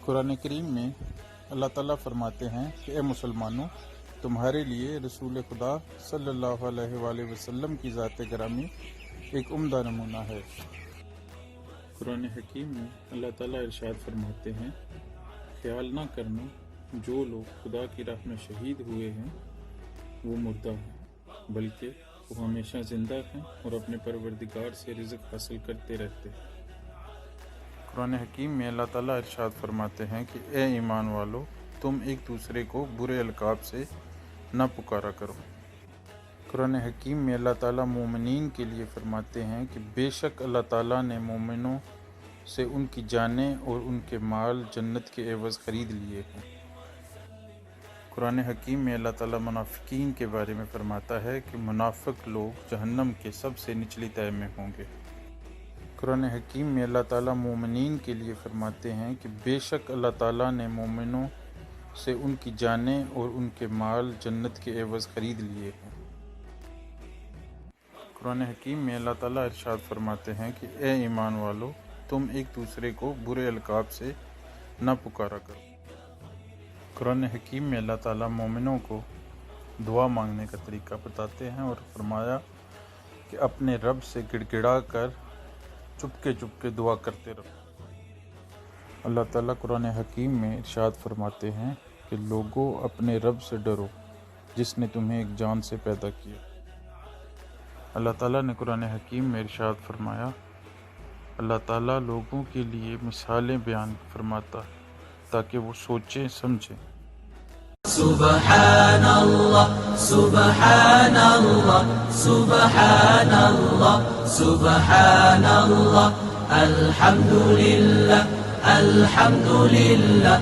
قرآن کریم میں اللہ تعالیٰ فرماتے ہیں کہ اے مسلمانوں، تمہارے لیے رسول خدا صلی اللہ علیہ وآلہ وسلم کی ذات گرامی ایک عمدہ نمونہ ہے۔ قرآن حکیم میں اللہ تعالیٰ ارشاد فرماتے ہیں، خیال نہ کرنا جو لوگ خدا کی راہ میں شہید ہوئے ہیں وہ مردہ ہیں، بلکہ وہ ہمیشہ زندہ ہیں اور اپنے پروردگار سے رزق حاصل کرتے رہتے ہیں۔ قرآن حکیم میں اللہ تعالیٰ ارشاد فرماتے ہیں کہ اے ایمان والو، تم ایک دوسرے کو برے القاب سے نہ پکارا کرو۔ قرآن حکیم میں اللہ تعالیٰ مومنین کے لیے فرماتے ہیں کہ بے شک اللہ تعالیٰ نے مومنوں سے ان کی جانیں اور ان کے مال جنت کے عوض خرید لیے ہیں۔ قرآن حکیم میں اللہ تعالیٰ منافقین کے بارے میں فرماتا ہے کہ منافق لوگ جہنم کے سب سے نچلی تہہ میں ہوں گے۔ قرآن حکیم میں اللہ تعالیٰ مومنین کے لیے فرماتے ہیں کہ بے شک اللہ تعالیٰ نے مومنوں سے ان کی جانیں اور ان کے مال جنت کے عوض خرید لیے ہیں۔ قرآن حکیم میں اللہ تعالیٰ ارشاد فرماتے ہیں کہ اے ایمان والو، تم ایک دوسرے کو برے القاب سے نہ پکارا کرو۔ قرآن حکیم میں اللہ تعالیٰ مومنوں کو دعا مانگنے کا طریقہ بتاتے ہیں اور فرمایا کہ اپنے رب سے گڑ گڑا کر چپکے دعا کرتے رہو۔ اللہ تعالیٰ قرآن حکیم میں ارشاد فرماتے ہیں کہ لوگوں اپنے رب سے ڈرو جس نے تمہیں ایک جان سے پیدا کیا۔ اللہ تعالیٰ نے قرآن حکیم میں ارشاد فرمایا، اللہ تعالیٰ لوگوں کے لیے مثالیں بیان فرماتا ہے تاکہ وہ سوچیں سمجھیں۔ سبحان اللہ سبحان اللہ سبحان اللہ سبحان اللہ الحمد للہ الحمد للہ